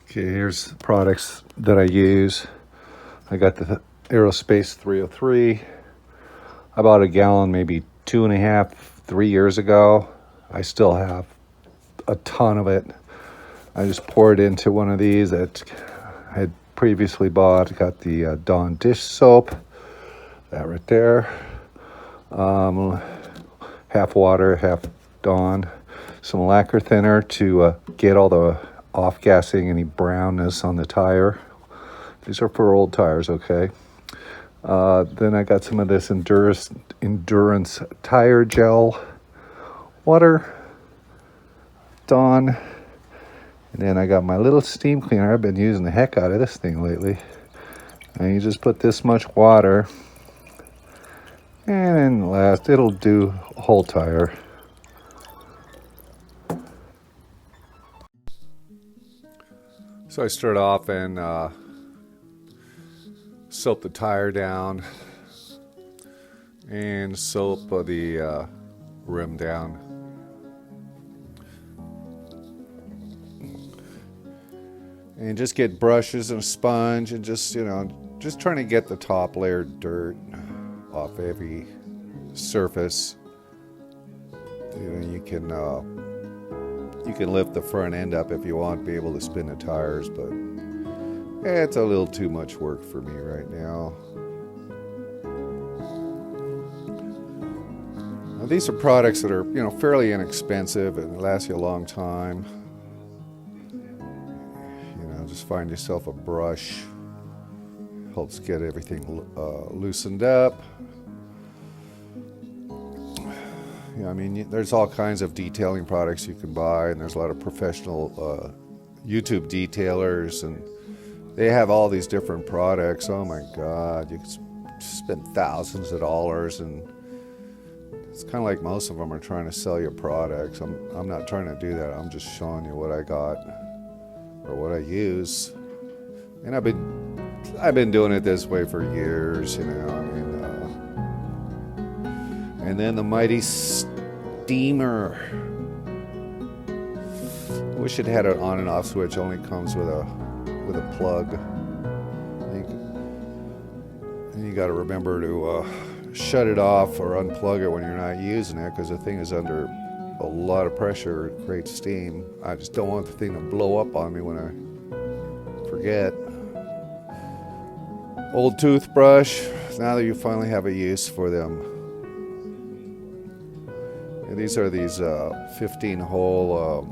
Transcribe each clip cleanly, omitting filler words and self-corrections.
Okay, here's the products that I use. I got the Aerospace 303. I bought a gallon maybe 2.5, 3 years ago. I still have a ton of it. I just poured into one of these that I had previously bought. Got the Dawn dish soap, that right there. Half water, half Dawn. Some lacquer thinner to get all the off-gassing, any brownness on the tire. These are for old tires, okay? Then I got some of this endurance tire gel, water, Dawn, and then I got my little steam cleaner. I've been using the heck out of this thing lately. And you just put this much water, and then last, it'll do whole tire. So I start off and soap the tire down and soap the rim down. And just get brushes and a sponge and just trying to get the top layer of dirt off every surface. You can lift the front end up if you want to be able to spin the tires, but it's a little too much work for me right now. Now these are products that are fairly inexpensive and last you a long time. Just find yourself a brush. Helps get everything loosened up. There's all kinds of detailing products you can buy, and there's a lot of professional YouTube detailers, and they have all these different products. Oh my God, you can spend thousands of dollars, and it's kind of like most of them are trying to sell you products. I'm not trying to do that. I'm just showing you what I got or what I use, and I've been doing it this way for years, and then the mighty steamer. I wish it had an on and off switch. Only comes with a plug. And you got to remember to shut it off or unplug it when you're not using it, because the thing is under a lot of pressure. It creates steam. I just don't want the thing to blow up on me when I forget. Old toothbrush. Now that you finally have a use for them. And these are 15-hole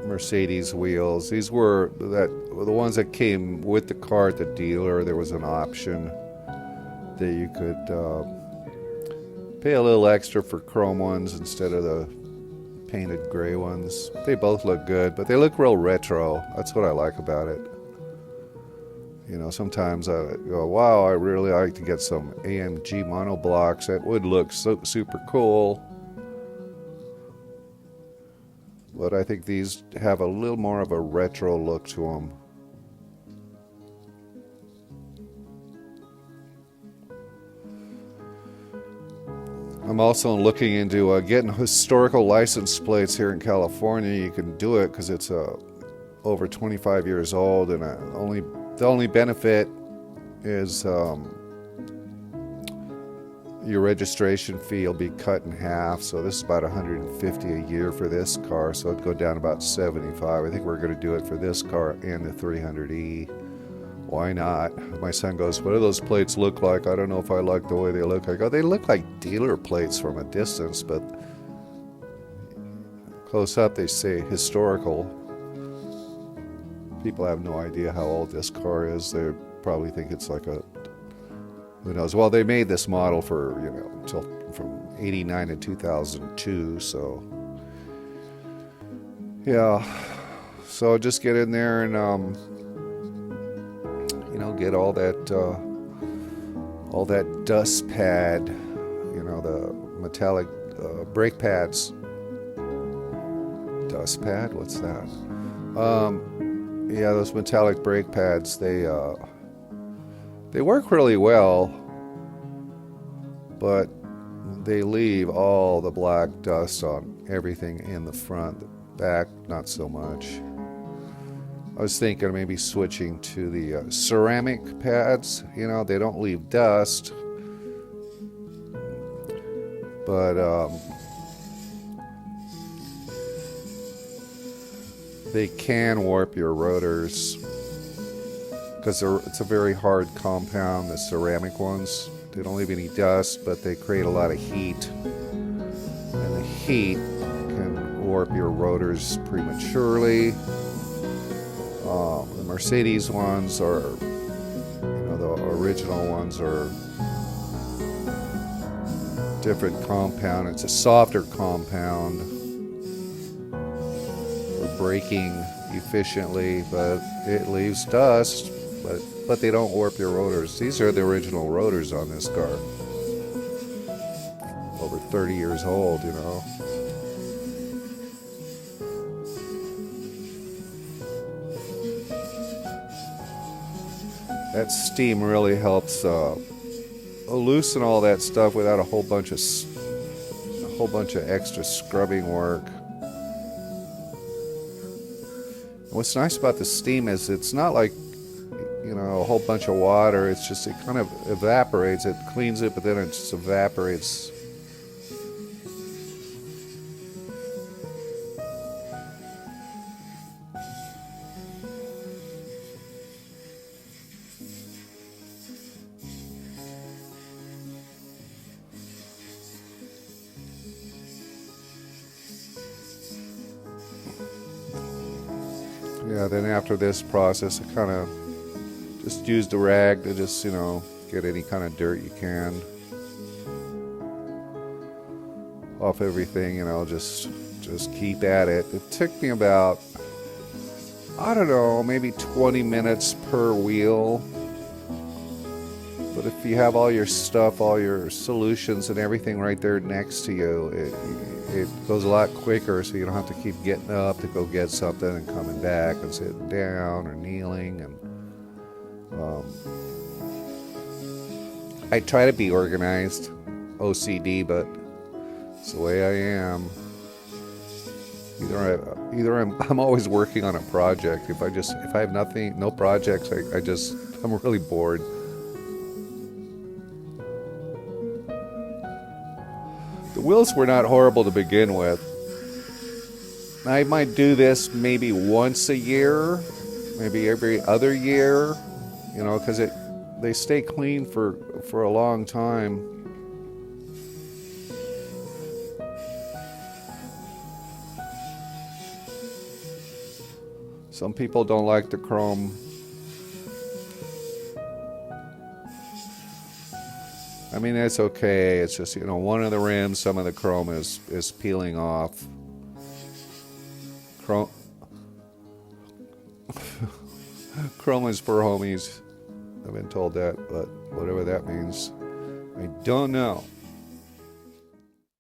Mercedes wheels. These were the ones that came with the car at the dealer. There was an option that you could pay a little extra for chrome ones instead of the painted gray ones. They both look good, but they look real retro. That's what I like about it. Sometimes I go, wow, I really like to get some AMG monoblocks. That would look super cool. But I think these have a little more of a retro look to them. I'm also looking into getting historical license plates here in California. You can do it because it's over 25 years old, and the only benefit is your registration fee will be cut in half. So this is about $150 a year for this car, so it'd go down about $75. I think we're going to do it for this car and the 300E. Why not? My son goes, what do those plates look like? I don't know if I like the way they look. I go, they look like dealer plates from a distance, but close up they say historical. People have no idea how old this car is. They probably think it's like who knows? Well, they made this model for, until from 89 to 2002, so yeah. So just get in there and get all that dust pad, the metallic brake pads. Dust pad? What's that? Yeah, those metallic brake pads, they work really well, but they leave all the black dust on everything in the front. The back, not so much. I was thinking of maybe switching to the ceramic pads. You know, they don't leave dust, but they can warp your rotors because it's a very hard compound, the ceramic ones. They don't leave any dust, but they create a lot of heat, and the heat can warp your rotors prematurely. The Mercedes ones are, you know, the original ones are different compound. It's a softer compound for braking efficiently, but it leaves dust, but they don't warp your rotors. These are the original rotors on this car. Over 30 years old, you know. That steam really helps loosen all that stuff without a whole bunch of extra scrubbing work. And what's nice about the steam is it's not like, you know, a whole bunch of water. It's just, it kind of evaporates. It cleans it, but then it just evaporates. Yeah, then after this process, I kind of just used a rag to just, you know, get any kind of dirt you can off everything, you know, just keep at it. It took me about, I don't know, maybe 20 minutes per wheel. But if you have all your stuff, all your solutions and everything right there next to you, it goes a lot quicker, so you don't have to keep getting up to go get something and coming back and sitting down or kneeling. And I try to be organized, OCD, but it's the way I am. Either I'm always working on a project. If I have nothing, no projects, I'm really bored. The wheels were not horrible to begin with. I might do this maybe once a year, maybe every other year, you know, because they stay clean for a long time. Some people don't like the chrome. I mean, it's okay. It's just, you know, one of the rims, some of the chrome is peeling off. Chrome is for homies. I've been told that, but whatever that means, I don't know.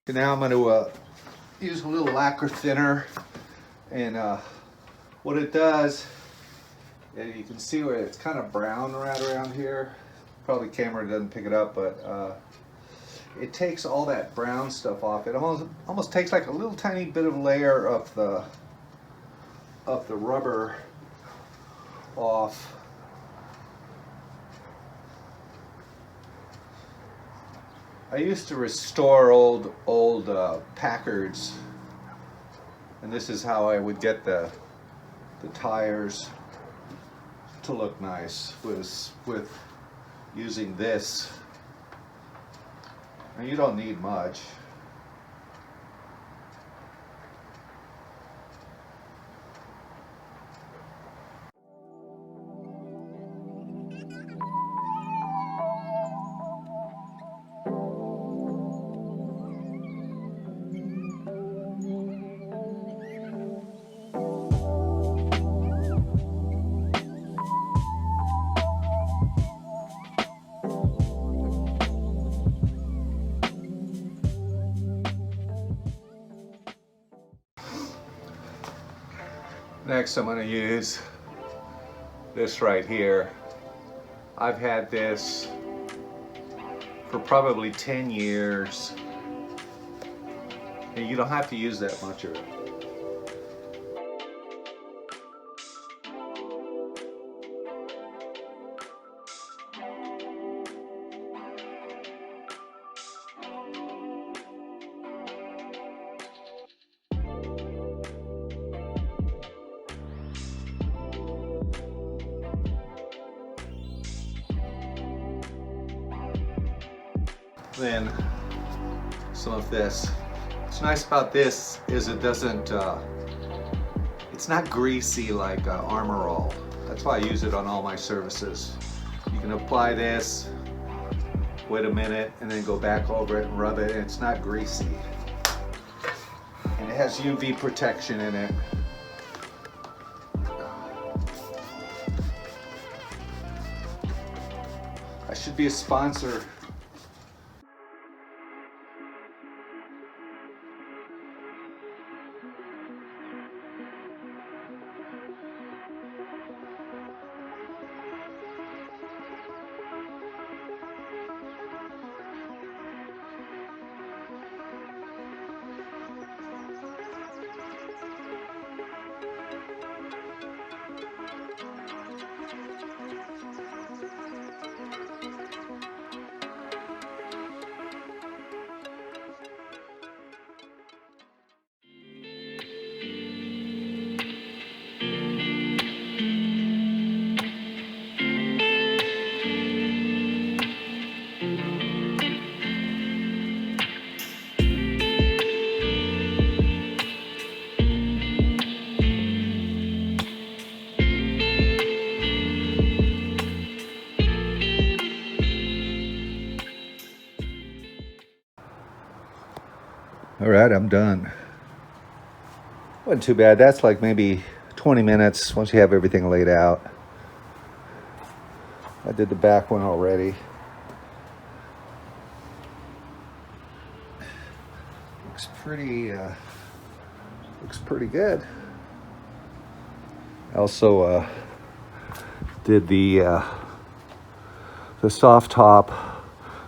And now I'm going to use a little lacquer thinner, and what it does, and you can see where it's kind of brown right around here. Probably camera doesn't pick it up, but it takes all that brown stuff off. It almost takes like a little tiny bit of layer of the rubber off. I used to restore old Packards, and this is how I would get the tires to look nice, was with using this. And you don't need much. Next, I'm going to use this right here. I've had this for probably 10 years, and you don't have to use that much of it. than some of this. What's nice about this is it doesn't, it's not greasy like Armor All. That's why I use it on all my surfaces. You can apply this, wait a minute, and then go back over it and rub it, and it's not greasy. And it has UV protection in it. I should be a sponsor. All right, I'm done. Wasn't too bad. That's like maybe 20 minutes once you have everything laid out. I did the back one already. Looks pretty good. I also did the soft top.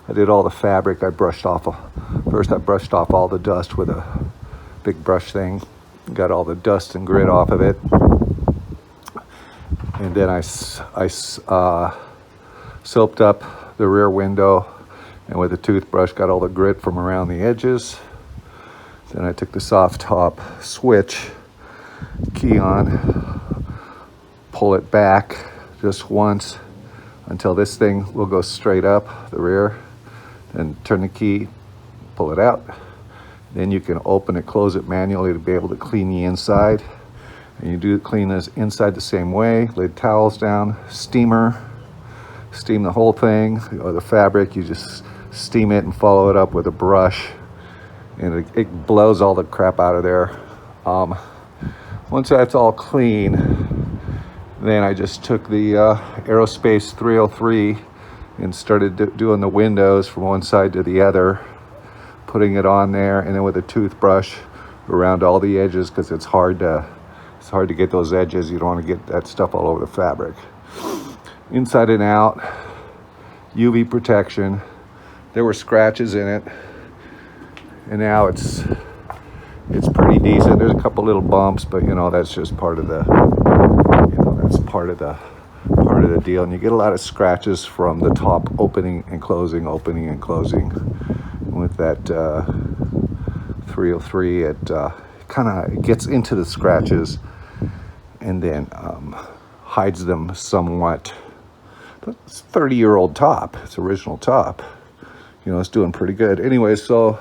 I did all the fabric. I brushed off. First, I brushed off all the dust with a big brush thing. Got all the dust and grit off of it. And then I soaped up the rear window, and with a toothbrush got all the grit from around the edges. Then I took the soft top switch key on, pull it back just once until this thing will go straight up the rear. Then turn the key, pull it out. Then you can open it, close it manually to be able to clean the inside. And you do clean this inside the same way. Lay towels down, steamer, steam the whole thing, or the fabric. You just steam it and follow it up with a brush, and it blows all the crap out of there. Once that's all clean, then I just took the Aerospace 303 and started doing the windows from one side to the other, putting it on there, and then with a toothbrush around all the edges, because it's hard to get those edges. You don't want to get that stuff all over the fabric. Inside and out, UV protection. There were scratches in it, and now it's pretty decent. There's a couple little bumps, but that's just part of the deal. And you get a lot of scratches from the top opening and closing. And with that 303, it kind of gets into the scratches and then hides them somewhat. But it's a 30-year-old top. It's original top. It's doing pretty good. Anyway, so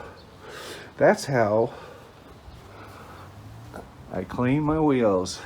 that's how I clean my wheels.